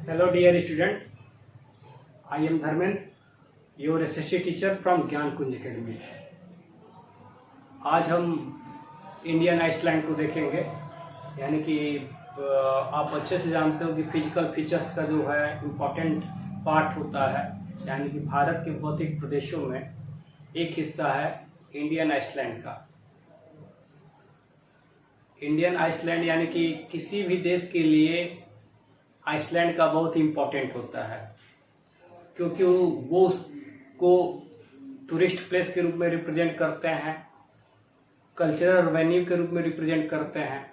Hello dear student, I am Dharmen, your SSC teacher from ज्ञान कुंज academy. आज हम Indian Iceland को देखेंगे। यानी कि आप अच्छे से जानते हो कि फिजिकल फीचर्स का जो है इम्पोर्टेंट पार्ट होता है। यानी कि भारत के भौतिक प्रदेशों में एक हिस्सा है इंडियन आइसलैंड का। इंडियन आइसलैंड यानी कि किसी भी देश के लिए आइसलैंड का बहुत इम्पोर्टेंट होता है, क्योंकि वो उसको टूरिस्ट प्लेस के रूप में रिप्रेजेंट करते हैं, कल्चरल वेन्यू के रूप में रिप्रेजेंट करते हैं।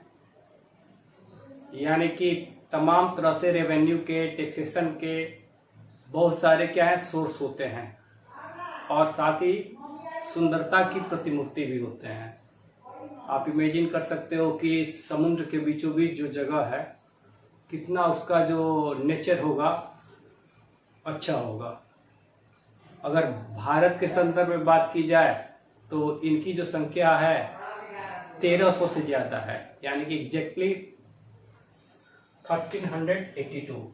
यानी कि तमाम तरह से रेवेन्यू के, टैक्सेशन के बहुत सारे क्या है सोर्स होते हैं, और साथ ही सुंदरता की प्रतिमूर्ति भी होते हैं। आप इमेजिन कर सकते हो कि समुद्र के बीचों बीच जो जगह है कितना उसका जो नेचर होगा अच्छा होगा। अगर भारत के संदर्भ में बात की जाए तो इनकी जो संख्या है 1300 से ज़्यादा है। यानी कि एग्जैक्टली 1382,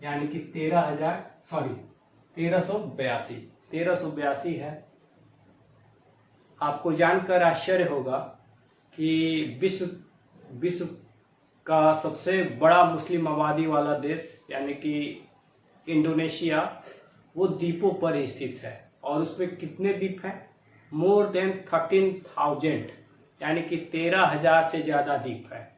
यानी कि 1382 है। आपको जानकर आश्चर्य होगा कि विश्व का सबसे बड़ा मुस्लिम आबादी वाला देश यानी कि इंडोनेशिया, वो द्वीपों पर ही स्थित है। और उसमें कितने द्वीप हैं? मोर देन 13,000, यानी कि 13,000 से ज़्यादा द्वीप है।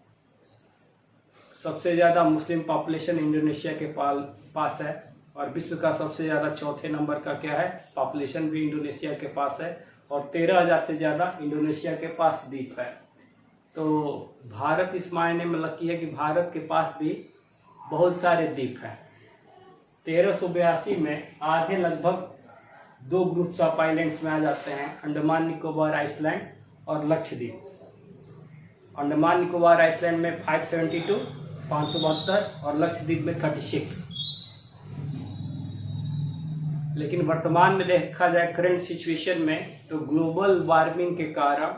सबसे ज़्यादा मुस्लिम पॉपुलेशन इंडोनेशिया के पास है, और विश्व का सबसे ज़्यादा चौथे नंबर का क्या है पॉपुलेशन भी इंडोनेशिया के पास है, और 13,000 से ज़्यादा इंडोनेशिया के पास द्वीप है। तो भारत इस मायने में लकी है कि भारत के पास भी बहुत सारे द्वीप हैं। 1382 में आधे लगभग 2 ग्रुप्स ऑफ आइलैंड्स में आ जाते हैं, अंडमान निकोबार आइसलैंड और लक्षद्वीप। अंडमान निकोबार आइसलैंड में 572, 572 और लक्षद्वीप में 36। लेकिन वर्तमान में देखा जाए करंट सिचुएशन में तो ग्लोबल वार्मिंग के कारण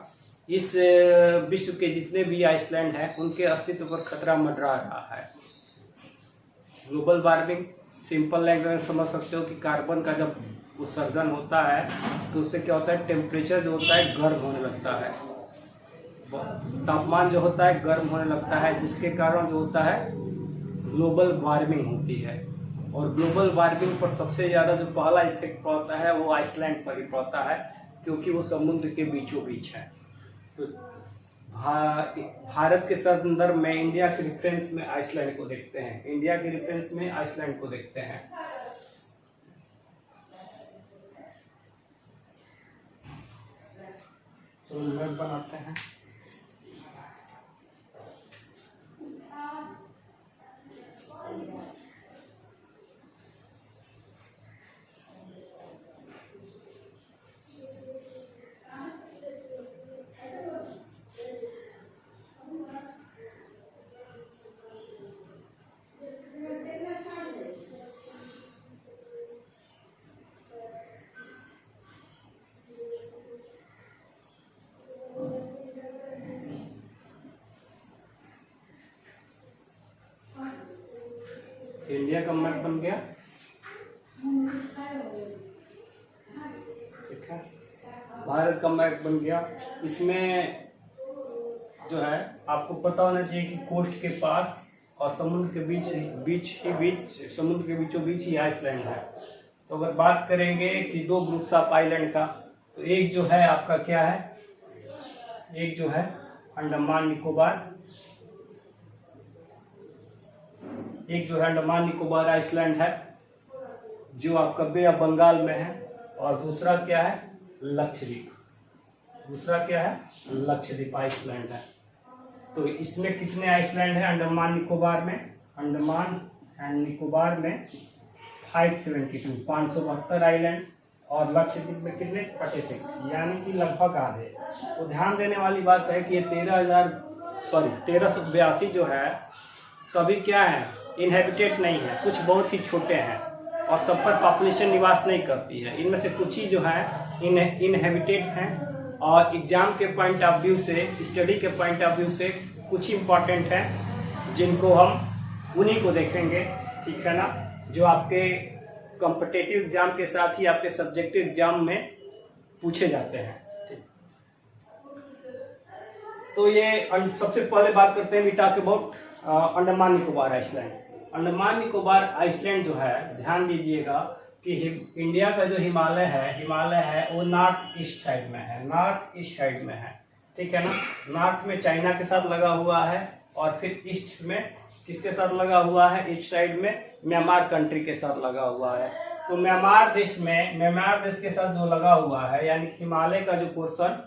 इस विश्व के जितने भी आइसलैंड हैं उनके अस्तित्व पर खतरा मंडरा रहा है। ग्लोबल वार्मिंग सिंपल लैंग्वेज में समझ सकते हो कि कार्बन का जब उत्सर्जन होता है तो उससे क्या होता है, टेम्परेचर जो होता है गर्म होने लगता है, तापमान जो होता है गर्म होने लगता है, जिसके कारण जो होता है ग्लोबल वार्मिंग होती है। और ग्लोबल वार्मिंग पर सबसे ज़्यादा जो पहला इफेक्ट पड़ता है वो आइसलैंड पर ही पड़ता है, क्योंकि वो समुद्र के बीचों बीच है। तो भारत के संदर्भ में इंडिया के रेफरेंस में आइसलैंड को देखते हैं, इंडिया के रेफरेंस में आइसलैंड को देखते हैं। तो मैप बनाते हैं। इंडिया का मैप बन गया, ठीक है। भारत का मैप बन गया। इसमें जो है आपको पता होना चाहिए कि कोस्ट के पास और समुद्र के बीच समुद्र के बीचों बीच ही आइसलैंड है। तो अगर बात करेंगे कि 2 ग्रुप्स ऑफ आइलैंड का, तो एक जो है आपका क्या है, एक जो है अंडमान निकोबार, एक जो है अंडमान निकोबार आइसलैंड है जो आपका बे ऑफ बंगाल में है, और दूसरा क्या है लक्षद्वीप। दूसरा क्या है लक्षद्वीप आइसलैंड है। तो इसमें कितने आइसलैंड है अंडमान निकोबार में? अंडमान एंड निकोबार में 572, 572 आइलैंड, और लक्षद्वीप में कितने 36, यानी कि लगभग आधे। तो ध्यान देने वाली बात है कि ये 1382 जो है सभी क्या है इनहेबिटेड नहीं है, कुछ बहुत ही छोटे हैं और सब पर पॉपुलेशन निवास नहीं करती है। इनमें से कुछ ही जो है इनहेबिटेड हैं, और एग्जाम के पॉइंट ऑफ व्यू से, स्टडी के पॉइंट ऑफ व्यू से कुछ इंपॉर्टेंट हैं जिनको हम उन्हीं को देखेंगे। ठीक है ना, जो आपके कॉम्पिटिटिव एग्जाम के साथ ही आपके सब्जेक्टिव एग्जाम में पूछे जाते हैं। ठीक, तो ये सबसे पहले बात करते हैं we talk about Andaman Nicobar island. Andaman Nicobar island जो है, ध्यान दीजिएगा कि इंडिया का जो हिमालय है वो नॉर्थ ईस्ट साइड में है, नॉर्थ ईस्ट साइड में है। ठीक है ना, नॉर्थ में चाइना के साथ लगा हुआ है और फिर ईस्ट में किसके साथ लगा हुआ है, ईस्ट साइड में म्यांमार कंट्री के साथ लगा हुआ है। तो म्यांमार देश के साथ जो लगा हुआ है, यानी हिमालय का जो पोर्शन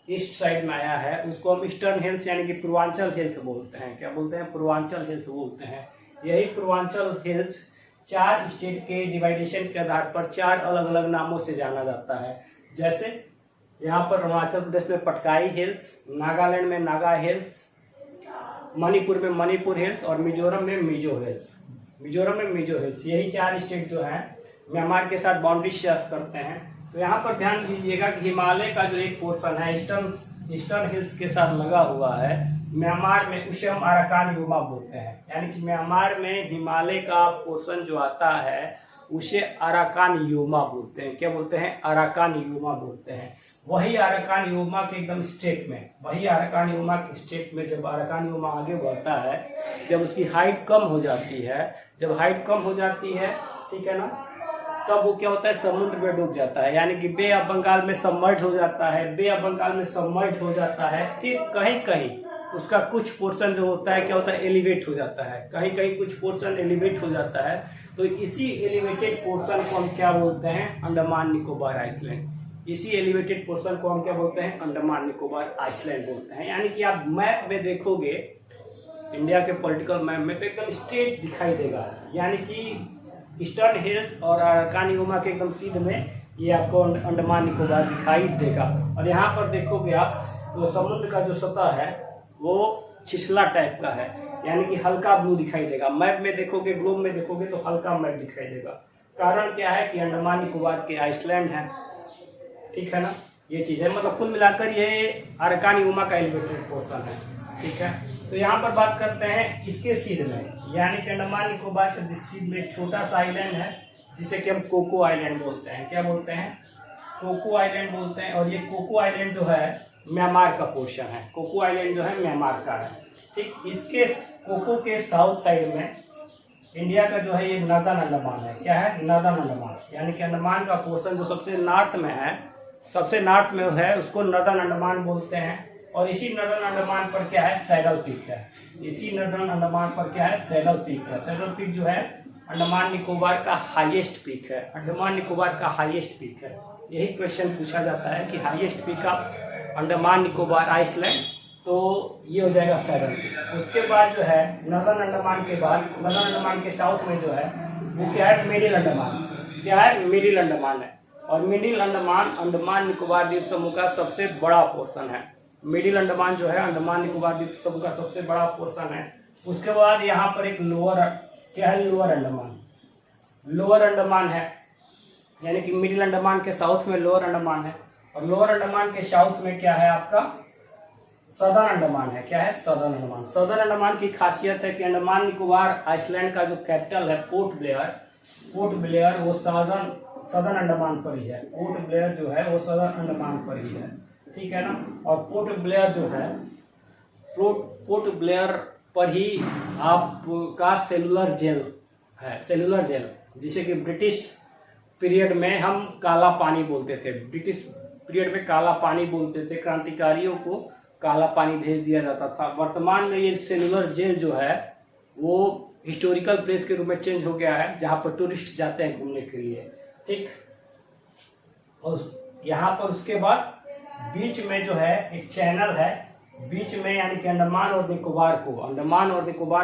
ईस्ट साइड में आया है, उसको हम ईस्टर्न हिल्स यानी कि पूर्वांचल हिल्स बोलते हैं। क्या बोलते हैं? पूर्वांचल हिल्स बोलते हैं। यही पूर्वांचल हिल्स 4 स्टेट के डिवाइडेशन के आधार पर 4 अलग अलग नामों से जाना जाता है। जैसे यहाँ पर अरुणाचल प्रदेश में पटकाई हिल्स, नागालैंड में नागा हिल्स, मणिपुर में मणिपुर हिल्स और मिजोरम में मिजो हिल्स। यही 4 स्टेट जो हैं म्यांमार के साथ बाउंड्री शेयर करते हैं। तो यहाँ पर ध्यान दीजिएगा कि हिमालय का जो एक पोर्शन है ईस्टर्न हिल्स के साथ लगा हुआ है म्यांमार में, उसे हम अराकान योमा बोलते हैं। यानी कि म्यांमार में हिमालय का पोर्शन जो आता है उसे अराकान योमा बोलते हैं। क्या बोलते हैं? अराकान योमा बोलते हैं। वही अराकान योमा के एकदम स्टेट में, वही अराकान योमा के स्टेट में जब अराकान योमा आगे बढ़ता है, जब उसकी हाइट कम हो जाती है, ठीक है ना, तब वो क्या होता है, समुद्र में डूब जाता है। यानी कि बे ऑफ बंगाल में सबमर्ज हो जाता है। फिर कहीं कहीं उसका कुछ पोर्शन जो होता है क्या होता है, एलिवेट हो जाता है। कहीं कहीं कुछ पोर्शन एलिवेट हो जाता है। तो इसी एलिवेटेड पोर्शन को हम क्या बोलते हैं? अंडमान निकोबार आइसलैंड। इसी एलिवेटेड पोर्शन को हम क्या बोलते हैं? अंडमान निकोबार आइसलैंड बोलते हैं। यानी कि आप मैप में देखोगे, इंडिया के पॉलिटिकल मैप में, तो एकदम स्ट्रेट दिखाई देगा। यानी कि ईस्टर्न हिल्स और अराकान योमा के एकदम सीध में ये आपको अंडमान निकोबार दिखाई देगा। और यहाँ पर देखोगे आप तो समुद्र का जो सतह है वो छिछला टाइप का है, यानी कि हल्का ब्लू दिखाई देगा। मैप में देखोगे, ग्लोब में देखोगे तो हल्का मैप दिखाई देगा। कारण क्या है कि अंडमान निकोबार के आइसलैंड है। ठीक है ना, ये चीज़ है। मतलब कुल मिलाकर ये अराकान योमा का एलिवेटेड पोर्शन है। ठीक है, तो यहाँ पर बात करते हैं इसके सीध में, यानी कि अंडमान निकोबार के सीध में एक छोटा सा आइलैंड है जिसे कि हम कोको आइलैंड बोलते हैं। क्या बोलते हैं? कोको आइलैंड बोलते हैं। और ये कोको आइलैंड जो है म्यांमार का पोर्शन है। कोको आइलैंड जो है म्यांमार का है। ठीक, इसके कोको के साउथ साइड में इंडिया का जो है ये नॉर्दर्न अंडमान है। क्या है? नॉर्दर्न अंडमान। यानी कि अंडमान का पोर्शन जो सबसे नॉर्थ में है, उसको नॉर्दर्न अंडमान बोलते हैं। और इसी नॉर्दर्न अंडमान पर क्या है? सैडल पीक है। सैडल पीक जो है अंडमान निकोबार का हाईएस्ट पीक है। यही क्वेश्चन पूछा जाता है कि highest peak of Andaman Nicobar island, तो ये हो जाएगा सैडल पीक। उसके बाद जो है नॉर्दर्न अंडमान के साउथ में जो है वो क्या है? मिडिल अंडमान है। और मिडिल अंडमान अंडमान निकोबार द्वीप समूह का सबसे बड़ा पोर्शन है। मिडिल अंडमान जो है अंडमान निकोबार द्वीप समूह का सबसे बड़ा पोर्शन है। उसके बाद यहाँ पर एक लोअर अंडमान है। यानी कि मिडिल अंडमान के साउथ में लोअर अंडमान है। और लोअर अंडमान के साउथ में क्या है आपका? सदर्न अंडमान है। क्या है? सदर्न अंडमान की खासियत है कि अंडमान निकोबार आइसलैंड का जो कैपिटल है पोर्ट ब्लेयर वो सदर्न अंडमान पर ही है। पोर्ट ब्लेयर जो है वो सदर्न अंडमान पर ही है। ठीक है ना, और पोर्ट ब्लेयर पर ही आपका सेलुलर जेल जिसे कि ब्रिटिश पीरियड में हम काला पानी बोलते थे। क्रांतिकारियों को काला पानी भेज दिया जाता था। वर्तमान में ये सेलुलर जेल जो है वो हिस्टोरिकल प्लेस के रूप में चेंज हो गया है, जहाँ पर टूरिस्ट जाते हैं घूमने के लिए। ठीक, और यहाँ पर उसके बाद बीच में जो है एक चैनल है, बीच में, यानी कि अंडमान और निकोबार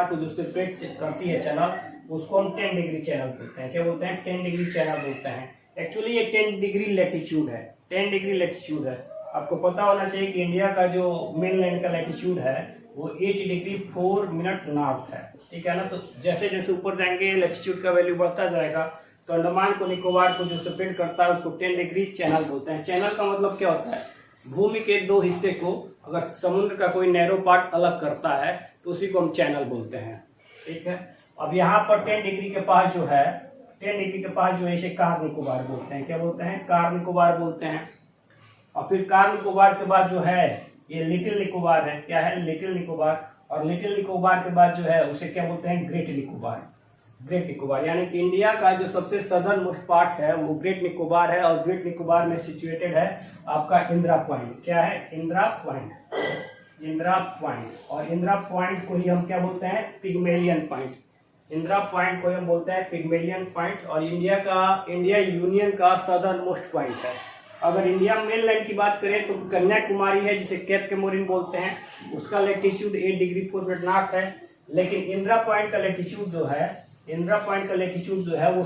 को जो सेपरेट करती है चैनल, उसको हम 10 डिग्री चैनल बोलते हैं। क्या बोलते हैं? 10 डिग्री चैनल बोलते हैं। एक्चुअली ये 10 डिग्री लैटिट्यूड है। आपको पता होना चाहिए कि इंडिया का जो मेनलैंड का लैटिट्यूड है वो 8 डिग्री 4 मिनट नॉर्थ है। ठीक है ना, तो जैसे जैसे ऊपर जाएंगे लैटिट्यूड का वैल्यू बढ़ता जाएगा। तो अंडमान को निकोबार को जो सेपरेट करता है उसको 10 डिग्री चैनल बोलते हैं। चैनल का मतलब क्या होता है? भूमि के 2 हिस्से को अगर समुद्र का कोई नैरो पार्ट अलग करता है तो उसी को हम चैनल बोलते हैं। ठीक है, अब यहाँ पर 10 डिग्री के पास जो है, 10 डिग्री के पास जो है इसे कार निकोबार बोलते हैं। क्या बोलते हैं? कार निकोबार बोलते हैं। और फिर कार निकोबार के बाद जो है ये लिटिल निकोबार है। क्या है? लिटिल निकोबार। और लिटिल निकोबार के बाद जो है उसे क्या बोलते हैं? ग्रेट निकोबार। ग्रेट निकोबार यानी कि इंडिया का जो सबसे सदर्न मोस्ट पार्ट है वो ग्रेट निकोबार है। और ग्रेट निकोबार में सिचुएटेड है आपका इंदिरा पॉइंट। क्या है? इंदिरा पॉइंट। इंदिरा पॉइंट। और इंदिरा पॉइंट को ही हम क्या बोलते हैं? Pygmalion point. इंदिरा पॉइंट को हम बोलते हैं पिग्मेलियन पॉइंट। और इंडिया यूनियन का सदर्न मोस्ट पॉइंट है। अगर इंडिया मेन लैंड की बात करें तो कन्याकुमारी है जिसे केप केमोरिन बोलते हैं, उसका लैटिट्यूड 8 डिग्री 4 मिनट नॉर्थ है। लेकिन इंदिरा पॉइंट का लैटिट्यूड जो है वो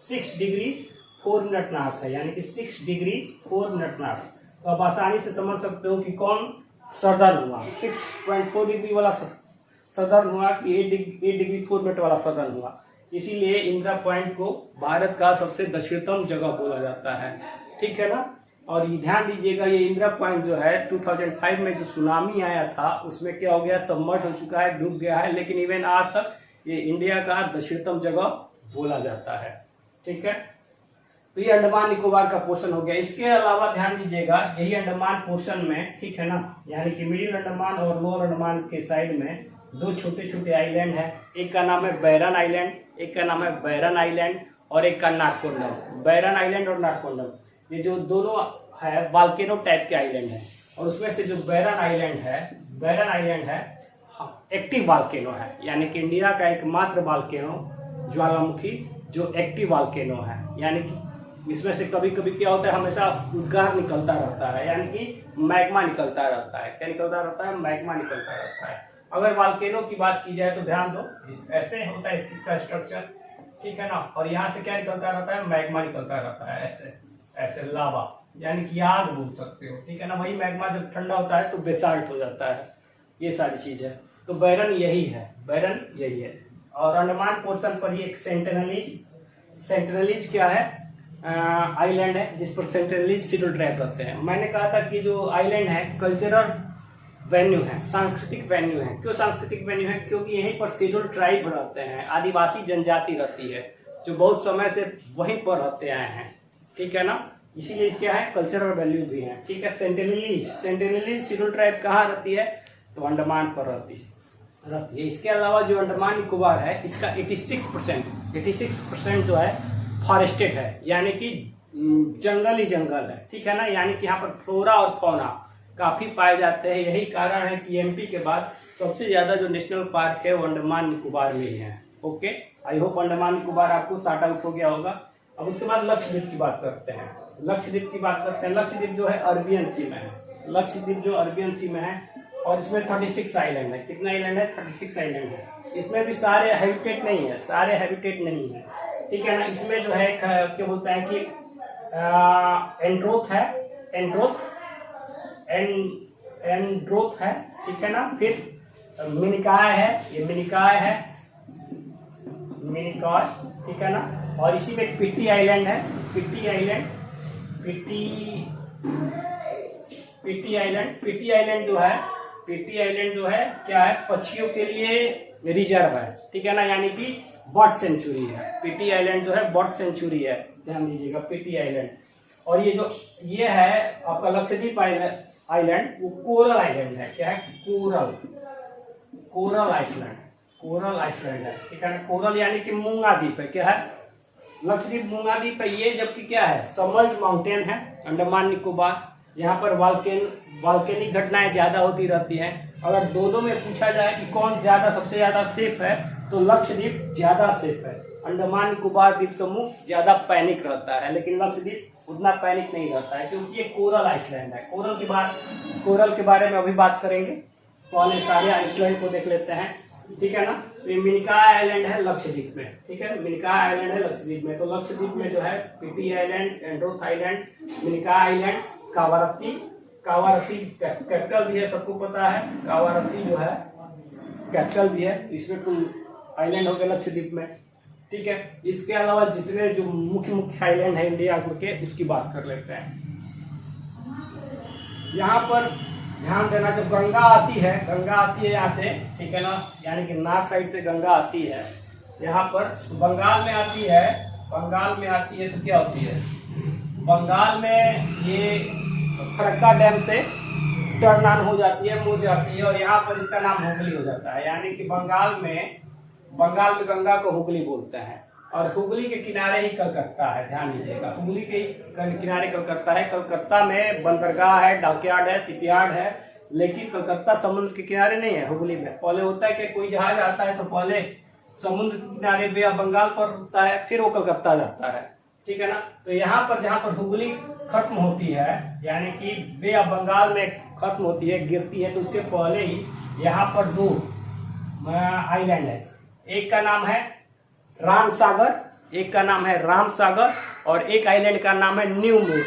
6 डिग्री 4 मिनट नॉर्थ है, यानी कि 6 डिग्री 4 मिनट नॉर्थ। तो आप आसानी से समझ सकते हो कि कौन सदर्न हुआ, 6.4 डिग्री वाला सदर्न हुआ कि 8 डिग्री 4 मिनट वाला सदर्न हुआ। इसीलिए इंदिरा पॉइंट को भारत का सबसे दक्षिणतम जगह बोला जाता है। ठीक है ना? और ये ध्यान दीजिएगा, ये इंदिरा पॉइंट जो है 2005 में जो सुनामी आया था उसमें क्या हो गया? सबमर्ज हो चुका है, डूब गया है। लेकिन इवन आज तक ये इंडिया का दक्षिणतम जगह बोला जाता है। ठीक है? तो ये अंडमान निकोबार का पोर्शन हो गया। इसके अलावा ध्यान दीजिएगा, यही अंडमान पोर्शन में, ठीक है ना, यानी कि मिडिल अंडमान और लोअर अंडमान के साइड में 2 छोटे छोटे आइलैंड है। एक का नाम है बैरन आइलैंड, एक का नाम है बैरन आइलैंड और एक का नागकोंडम। बैरन आइलैंड और नागकोंडम ये जो दोनों है वाल्केनो टाइप के आइलैंड है। और उसमें से जो बैरन आइलैंड है एक्टिव वाल्केनो है, यानी कि इंडिया का एकमात्र वाल्केनो ज्वालामुखी जो एक्टिव वाल्केनो है। यानी कि इसमें से कभी कभी क्या होता है, हमेशा उद्गार निकलता रहता है, यानी कि मैग्मा निकलता रहता है। क्या निकलता रहता है? मैग्मा निकलता रहता है। अगर वाल्केनो की बात की जाए तो ध्यान दो, ऐसे होता है इसका स्ट्रक्चर, ठीक है ना। और यहाँ से क्या निकलता रहता है? मैग्मा निकलता रहता है, ऐसे ऐसे लावा, यानी कि आग बोल सकते हो। ठीक है ना? वही मैग्मा जब ठंडा होता है तो बेसाल्ट हो जाता है। ये सारी चीज है। तो बैरन यही है। और अंडमान पोर्शन पर ही एक सेंट्रलीज क्या है? आइलैंड है जिस पर सेंट्रलीज शेड्यूल ट्राइब रहते हैं। मैंने कहा था कि जो आइलैंड है कल्चरल वेन्यू है, सांस्कृतिक वेन्यू है। क्यों सांस्कृतिक वेन्यू है? क्योंकि यहीं पर शेड्यूल ट्राइब रहते हैं, आदिवासी जनजाति रहती है जो बहुत समय से वहीं पर रहते आए हैं। ठीक है ना? इसीलिए क्या है? कल्चरल वैल्यू भी है। ठीक है? सेंटिनलीज शेड्यूल ट्राइब कहाँ रहती है? तो अंडमान पर रहती है। इसके अलावा जो अंडमान निकोबार है इसका 86% जो है फॉरेस्टेड है, यानी कि जंगल ही जंगल है। ठीक है ना? यानी कि यहाँ पर फ्लोरा और फौना काफी पाए जाते हैं। यही कारण है कि एमपी के बाद सबसे ज्यादा जो नेशनल पार्क है वो अंडमान निकोबार में ही है। Okay, I hope Andaman Nicobar आपको सॉर्ट आउट हो गया होगा। अब उसके बाद लक्षद्वीप की बात करते हैं। लक्षद्वीप जो है अरबियन सी में है। लक्षद्वीप जो अरबियन सी में है और इसमें 36 आइलैंड है। कितना आइलैंड है? 36 आइलैंड है। इसमें भी सारे हैबिटेट नहीं है, ठीक है ना। इसमें जो है क्या बोलते हैं कि एंड्रोथ है, ठीक है ना। फिर मिनिकॉय है, ये मिनिकॉय है, ठीक है ना। और इसी में पिट्टी आइलैंड है, पिट्टी आइलैंड जो है क्या है? पक्षियों के लिए रिजर्व है, ठीक है ना, यानी कि बर्ड सेंचुरी है। पिट्टी आइलैंड जो है बर्ड सेंचुरी है, ध्यान दीजिएगा, पिट्टी आइलैंड। और ये है आपका लक्षद्वीप आइलैंड, वो कोरल आइलैंड है। क्या है? कोरल आइसलैंड है, ठीक है ना। कोरल यानी कि मूंगा द्वीप है। क्या है? लक्षद्वीप मूंगा द्वीप है ये। जबकि क्या है? सबमर्ज्ड माउंटेन है अंडमान निकोबार। यहाँ पर वॉल्केनिक घटनाएं ज्यादा होती रहती हैं। अगर दोनों में पूछा जाए कि कौन सबसे ज्यादा सेफ है तो लक्षद्वीप ज्यादा सेफ है। अंडमान निकोबार द्वीप समूह ज्यादा पैनिक रहता है, लेकिन लक्षद्वीप उतना पैनिक नहीं रहता है क्योंकि ये कोरल आइसलैंड है। कोरल के बारे में अभी बात करेंगे। पहले सारे आइसलैंड को देख लेते हैं, ठीक है ना। तो ये मिनिकॉय आइलैंड है लक्षद्वीप में, ठीक है। मिनिकॉय आइलैंड है लक्षद्वीप में। तो लक्षद्वीप में जो है Pitti island, Androth island, Minicoy island, Kavaratti capital भी है, सबको पता है। कावारत्ती जो है कैपिटल भी है। इसमें कुल आइलैंड हो गए लक्षद्वीप में, ठीक है। इसके अलावा जितने जो मुख्य आइलैंड है इंडिया के, उसकी बात कर लेते हैं। यहाँ पर ध्यान देना, जब गंगा आती है यहाँ से, ठीक है ना, यानी कि नॉर्थ साइड से गंगा आती है यहाँ पर बंगाल में आती है, बंगाल में आती है तो क्या होती है, बंगाल में ये फरक्का डैम से टर्न ऑन हो जाती है, मुड़ जाती है और यहाँ पर इसका नाम हुगली हो जाता है। यानी कि बंगाल में गंगा को हुगली बोलते हैं और हुगली के किनारे ही कलकत्ता है। ध्यान दीजिएगा, हुगली के किनारे कलकत्ता है। कलकत्ता में बंदरगाह है, डॉकयार्ड है, शिपयार्ड है, लेकिन कलकत्ता समुद्र के किनारे नहीं है। हुगली में पहले होता है कि कोई जहाज आता है तो पहले समुद्र के किनारे बे ऑफ बंगाल पर रुकता है, फिर वो कलकत्ता जाता है, ठीक है ना। तो यहाँ पर जहाँ पर हुगली खत्म होती है, यानी कि बे ऑफ बंगाल में खत्म होती है, गिरती है, तो उसके पहले ही यहाँ पर 2 आइलैंड है। एक का नाम है राम सागर, एक का नाम है राम सागर और एक आइलैंड का नाम है न्यू मूर।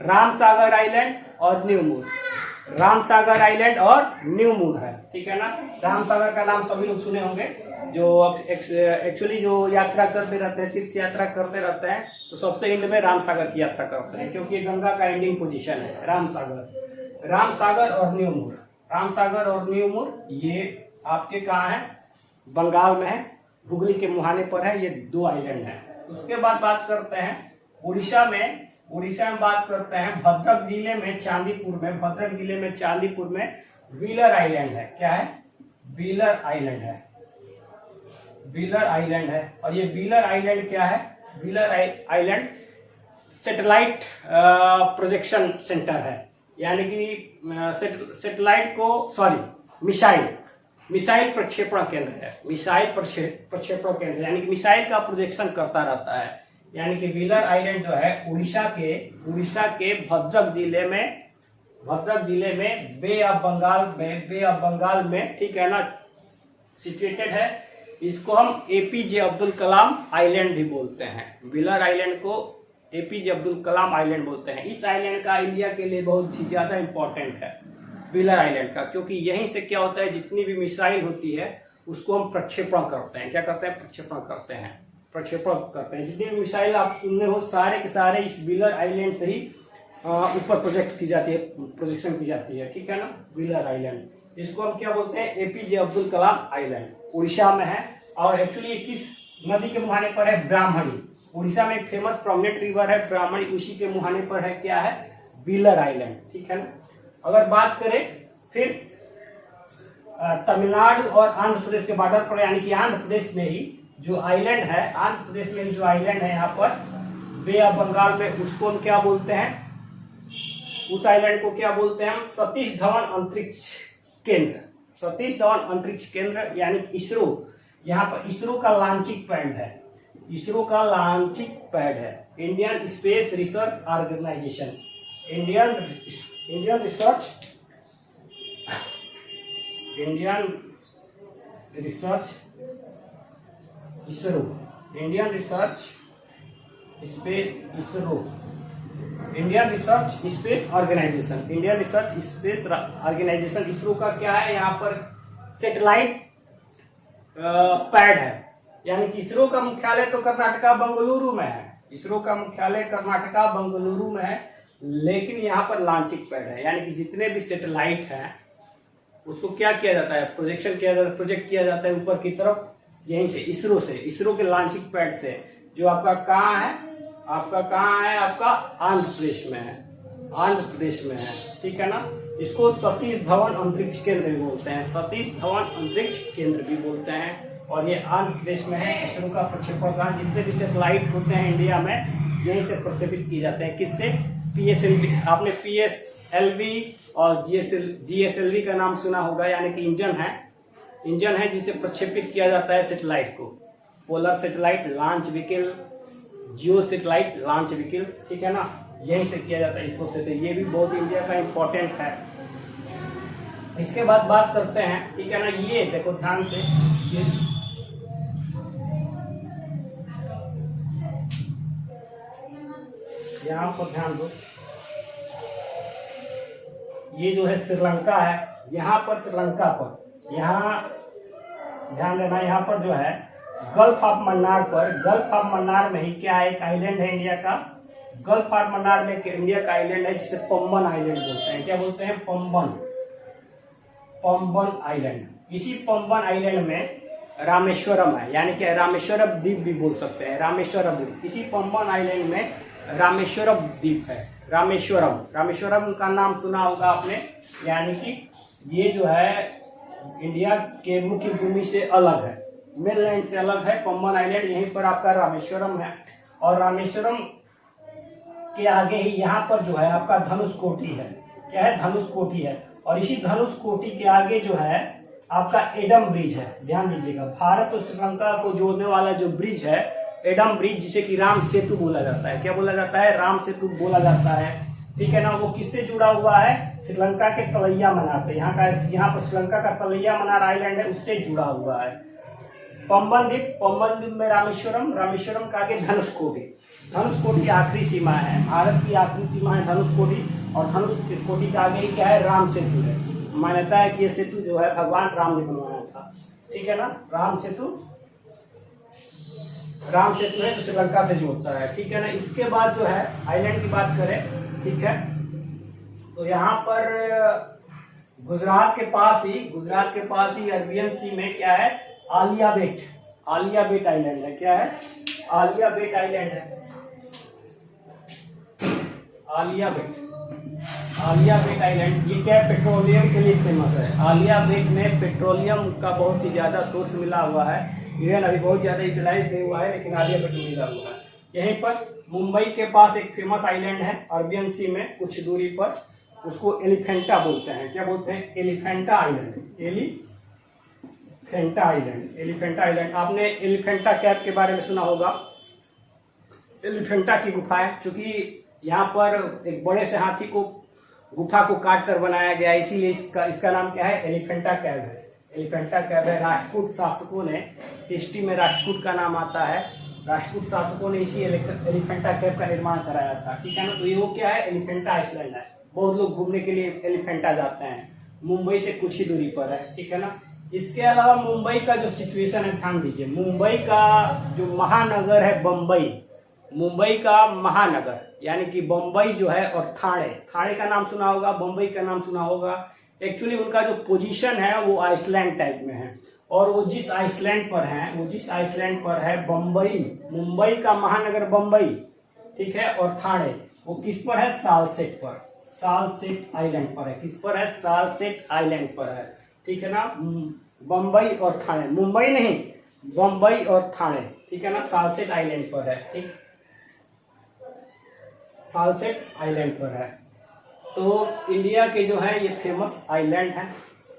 राम सागर आइलैंड और न्यू मूर, राम सागर आइलैंड और न्यू मूर है, ठीक है ना। राम सागर का नाम सभी लोग सुने होंगे, जो एक्चुअली जो यात्रा करते रहते हैं, तीर्थ यात्रा करते रहते हैं, तो सबसे एंड में राम सागर की यात्रा करते हैं, क्योंकि ये गंगा का एंडिंग पोजीशन है। राम सागर और न्यू मूर, राम सागर और न्यू मूर ये आपके कहाँ है, बंगाल में है, हुगली के मुहाने पर है। ये 2 आइलैंड हैं। उसके बाद बात करते हैं उड़ीसा में बात करते हैं भद्रक जिले में चांदीपुर में व्हीलर आइलैंड है। क्या है, व्हीलर आइलैंड है और ये व्हीलर आइलैंड क्या है, wheeler island satellite projection centre है। यानी कि सैटेलाइट को मिसाइल प्रक्षेपण केंद्र है, प्रक्षेपण केंद्र, यानी कि मिसाइल का प्रोजेक्शन करता रहता है। यानी कि व्हीलर आइलैंड जो है उड़ीसा के भद्रक जिले में बे ऑफ बंगाल में, ठीक है ना, सिचुएटेड है। इसको हम एपीजे अब्दुल कलाम आइलैंड भी बोलते हैं। व्हीलर आइलैंड को एपीजे अब्दुल कलाम आइलैंड बोलते हैं। इस आइलैंड का इंडिया के लिए बहुत ही ज्यादा इंपॉर्टेंट है, व्हीलर आइलैंड का, क्योंकि यहीं से क्या होता है, जितनी भी मिसाइल होती है उसको हम प्रक्षेपण करते हैं। क्या करते हैं, प्रक्षेपण करते हैं। जितनी भी मिसाइल आप सुनने हो सारे के सारे इस व्हीलर आइलैंड से ही ऊपर प्रोजेक्शन की जाती है, ठीक है ना। व्हीलर आइलैंड, इसको हम क्या बोलते हैं, एपीजे अब्दुल कलाम आइलैंड, उड़ीसा में है। और एक्चुअली किस नदी के मुहाने पर है, ब्राह्मणी। उड़ीसा में एक फेमस प्रोमिनेंट रिवर है ब्राह्मणी, उसी के मुहाने पर है क्या है, व्हीलर आइलैंड, ठीक है ना। अगर बात करें फिर तमिलनाडु और आंध्र प्रदेश के बॉर्डर पर, यानी कि आंध्र प्रदेश में ही जो आइलैंड है, यहाँ पर बे ऑफ बंगाल में, उसको हम क्या बोलते हैं, उस आइलैंड को क्या बोलते हैं हम, सतीश धवन अंतरिक्ष केंद्र, यानी इसरो। यहाँ पर इसरो का लॉन्चिंग पैड है, Indian space research organisation, Indian research space organisation, ISRO का क्या है, यहाँ पर सैटेलाइट पैड है। यानी कि इसरो का मुख्यालय तो कर्नाटका बंगलुरु में है, लेकिन यहाँ पर लॉन्चिंग पैड है। यानी कि जितने भी सैटेलाइट हैं उसको क्या किया जाता है, प्रोजेक्ट किया जाता है ऊपर की तरफ, यहीं से इसरो के लॉन्चिंग पैड से, जो आपका कहाँ है, आपका आंध्र प्रदेश में है, ठीक है ना। इसको सतीश धवन अंतरिक्ष केंद्र भी बोलते हैं, और ये आंध्र प्रदेश में है। इसरो का प्रक्षेपण का जितने भी सैटेलाइट होते हैं इंडिया में, यहीं से प्रक्षेपित किए जाते हैं। किससे, PSLV, आपने PSLV और GSLV का नाम सुना होगा, यानी कि इंजन है जिसे प्रक्षेपित किया जाता है सैटेलाइट को। पोलर सैटेलाइट लॉन्च व्हीकल, जियो सैटेलाइट लॉन्च व्हीकल, ठीक है ना, यहीं से किया जाता है इसको से। तो ये भी बहुत इंडिया का इम्पोर्टेंट है। इसके बाद बात करते हैं, ठीक है ना, ये देखो ध्यान से, यहाँ पर ध्यान दो, ये जो है श्रीलंका है। यहाँ पर श्रीलंका पर, यहाँ ध्यान देना, यहाँ पर जो है गल्फ ऑफ मन्नार में ही क्या है, एक आइलैंड है इंडिया का। गल्फ ऑफ मन्नार में इंडिया का आइलैंड है, जिसे पंबन आइलैंड बोलते हैं। क्या बोलते हैं, पंबन आइलैंड। इसी पंबन आइलैंड में रामेश्वरम है, यानी कि रामेश्वरम द्वीप भी बोल सकते हैं, रामेश्वरम द्वीप। इसी पंबन आइलैंड में रामेश्वरम द्वीप है, रामेश्वरम। रामेश्वरम का नाम सुना होगा आपने, यानी कि ये जो है इंडिया के मुख्य भूमि से अलग है, मेनलैंड से अलग है पंबन आइलैंड। यहीं पर आपका रामेश्वरम है, और रामेश्वरम के आगे ही यहाँ पर जो है आपका धनुषकोटी है। क्या है? धनुषकोटी है। और इसी धनुषकोटी के आगे जो है आपका एडम ब्रिज है। ध्यान दीजिएगा, भारत और श्रीलंका को जोड़ने वाला जो ब्रिज है एडम ब्रिज, जिसे कि राम सेतु बोला जाता है। क्या बोला जाता है? राम सेतु बोला जाता है। ठीक है ना। वो किससे जुड़ा हुआ है? श्रीलंका के तलैया मनार से। यहाँ पर श्रीलंका का तलैया मनार आइलैंड है, उससे जुड़ा हुआ है। पंबन द्वीप में रामेश्वरम, रामेश्वरम का आगे धनुषकोटी। धनुषकोटी आखिरी सीमा है, भारत की आखिरी सीमा है धनुषकोटी, और धनुषकोटी के आगे ही क्या है? राम सेतु है। मान्यता है कि ये सेतु जो है भगवान राम ने बनवाया था। ठीक है ना। राम सेतु है जो श्रीलंका से जोड़ता है। ठीक है ना। इसके बाद जो है आइलैंड की बात करें, ठीक है, तो यहाँ पर गुजरात के पास ही अरबियन सी में क्या है? आलिया बेट आइलैंड है। क्या है? आलिया बेट आइलैंड है। आलिया बेट आइलैंड ये क्या है? पेट्रोलियम के लिए फेमस है। आलिया बेट में पेट्रोलियम का बहुत ही ज्यादा सोर्स मिला हुआ है। इवन अभी बहुत ज्यादा यूटिलाइज नहीं हुआ है, लेकिन आलिया बेट में मिला हुआ है। यहीं पर मुंबई के पास एक फेमस आइलैंड है अरबियन सी में, कुछ दूरी पर, उसको एलिफेंटा बोलते हैं। क्या बोलते हैं? एलिफेंटा आइलैंड। आपने एलिफेंटा कैव के बारे में सुना होगा। एलिफेंटा की गुफा है, चूंकि यहाँ पर एक बड़े से हाथी को गुफा को काट कर बनाया गया, इसीलिए इसका नाम क्या है? एलिफेंटा कैव है। एलिफेंटा कैव है। राजपूत शासकों ने, हिस्ट्री में राजपूत का नाम आता है, राजपूत शासकों ने इसी एलिफेंटा कैव का निर्माण कराया था। ठीक है ना। तो ये वो क्या है? एलिफेंटा आइलैंड है। बहुत लोग घूमने के लिए एलिफेंटा जाते हैं, मुंबई से कुछ ही दूरी पर है। ठीक है ना। इसके अलावा मुंबई का जो सिचुएशन है, ध्यान दीजिए, मुंबई का जो महानगर है मुंबई का महानगर, यानी कि बम्बई जो है, और थाने का नाम सुना होगा, बम्बई का नाम सुना होगा। एक्चुअली उनका जो पोजीशन है वो आइसलैंड टाइप में है, और वो जिस आइसलैंड पर है बम्बई, मुंबई का महानगर बम्बई, ठीक है, और थाने वो किस पर है? सालसेट आइलैंड पर है। किस पर है? सालसेट आइलैंड पर है। ठीक है ना। बम्बई और थाने, मुंबई नहीं, बम्बई और थाने। ठीक है ना। सालसेट आइलैंड पर है। ठीक, सालसेट आइलैंड पर है। तो इंडिया के जो है ये फेमस आइलैंड है।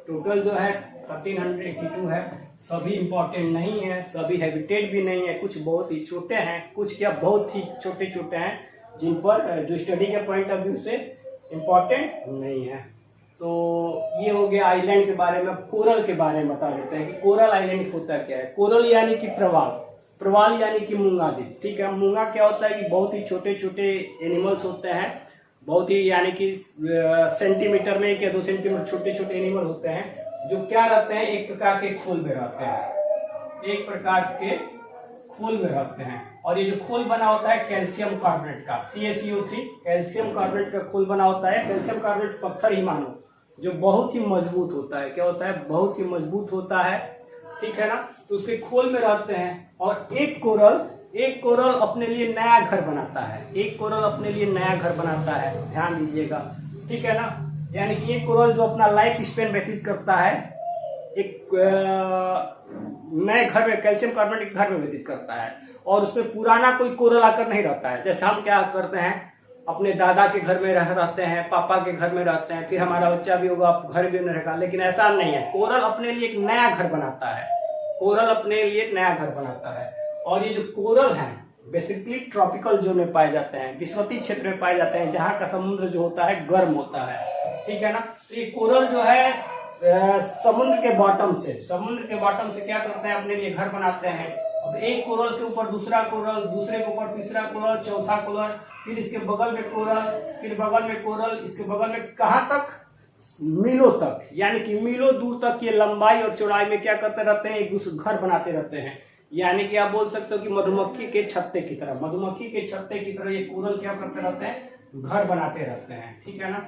टोटल जो है 1382 है। सभी इंपॉर्टेंट नहीं है, सभी हैबिटेट भी नहीं है, कुछ बहुत ही छोटे हैं, कुछ क्या बहुत ही छोटे छोटे हैं, जिन पर जो स्टडी के पॉइंट ऑफ व्यू से इम्पॉर्टेंट नहीं है। तो ये हो गया आइलैंड के बारे में। कोरल के बारे में बता देते हैं कि कोरल आइलैंड होता क्या है। कोरल यानी कि प्रवाल यानी कि मूंगा द्वीप। ठीक है। मूंगा क्या होता है कि बहुत ही छोटे छोटे एनिमल्स होते हैं, बहुत ही यानी कि सेंटीमीटर में 1 या 2 सेंटीमीटर छोटे छोटे एनिमल होते हैं, जो क्या रहते हैं? एक प्रकार के खोल में रहते हैं। और ये जो खोल बना होता है कैल्शियम कार्बोनेट का, CaCO3 कैल्शियम कार्बोनेट का खोल बना होता है। कैल्शियम कार्बोनेट पत्थर ही मानो, जो बहुत ही मजबूत होता है। क्या होता है? बहुत ही मजबूत होता है। ठीक है ना। तो उसके खोल में रहते हैं, और एक कोरल अपने लिए नया घर बनाता है। ध्यान दीजिएगा। ठीक है ना। यानी कि एक कोरल जो अपना लाइफ स्पेन व्यतीत करता है एक नए घर में, कैल्शियम कार्बोनेट के घर में व्यतीत करता है, और उसमें पुराना कोई कोरल आकर नहीं रहता है। जैसे हम क्या करते हैं, अपने दादा के घर में रहते हैं, पापा के घर में रहते हैं, फिर हमारा बच्चा भी होगा, घर भी रहेगा, लेकिन ऐसा नहीं है। कोरल अपने लिए एक नया घर बनाता है। और ये जो कोरल है बेसिकली ट्रॉपिकल जोन में पाए जाते हैं, विषुवतीय क्षेत्र में पाए जाते हैं, जहाँ का समुद्र जो होता है गर्म होता है। ठीक है ना। तो ये कोरल जो है समुद्र के बॉटम से क्या करते हैं? अपने लिए घर बनाते हैं। अब एक कोरल के ऊपर दूसरा कोरल, दूसरे के ऊपर तीसरा कोरल, चौथा कोरल, फिर इसके बगल में कोरल, फिर बगल में कोरल, इसके बगल में कहाँ तक? मीलों तक, यानी कि मीलों दूर तक ये लंबाई और चौड़ाई में क्या करते रहते हैं? एक दूसरे घर बनाते रहते हैं। यानी कि आप बोल सकते हो कि मधुमक्खी के छत्ते की तरह ये कोरल क्या करते रहते हैं? घर बनाते रहते हैं। ठीक है ना।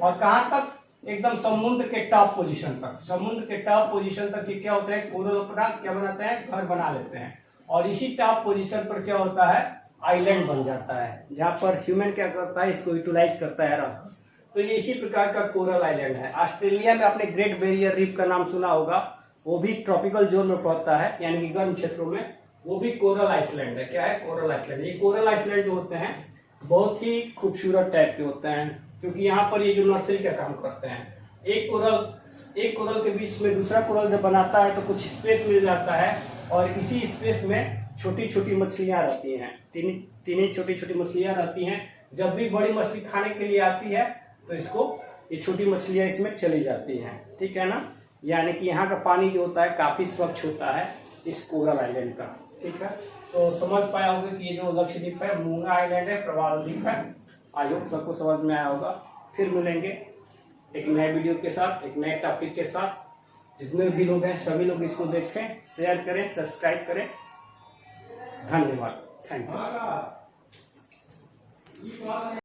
और कहाँ तक? एकदम समुद्र के टॉप पोजीशन तक, समुद्र के टॉप पोजीशन तक ये क्या होता है, कोरल अपना क्या बनाते हैं, घर बना लेते हैं। और इसी टॉप पोजीशन पर क्या होता है, आइलैंड बन जाता है, जहाँ पर ह्यूमन क्या करता है, इसको यूटिलाइज करता है रहता। तो ये इसी प्रकार का कोरल आइलैंड है। ऑस्ट्रेलिया में आपने ग्रेट बैरियर रीफ का नाम सुना होगा, वो भी ट्रॉपिकल जोन में पड़ता है, यानी कि गर्म क्षेत्रों में, वो भी कोरल आइसलैंड है। क्या है, कोरल आइसलैंड। ये कोरल आइसलैंड जो होते हैं बहुत ही खूबसूरत टाइप के होते हैं, क्योंकि यहाँ पर ये जो नर्सरी का काम करते हैं, एक कोरल के बीच में दूसरा कोरल जब बनाता है तो कुछ स्पेस मिल जाता है, और इसी स्पेस में छोटी छोटी मछलियाँ रहती हैं, तीन छोटी छोटी मछलियाँ रहती हैं। जब भी बड़ी मछली खाने के लिए आती है तो इसको ये छोटी मछलियाँ इसमें चली जाती हैं, ठीक है ना। यानी कि यहाँ का पानी जो होता है काफी स्वच्छ होता है इस कोरल आइलैंड का, ठीक है। तो समझ पाया होगा कि ये जो लक्षद्वीप है, मूंगा आइलैंड है, प्रवाल द्वीप है। आई होप सबको समझ में आया होगा। फिर मिलेंगे एक नए वीडियो के साथ, एक नए टॉपिक के साथ। जितने भी लोग हैं सभी लोग इसको देखें, शेयर करें, सब्सक्राइब करें। धन्यवाद, थैंक यू।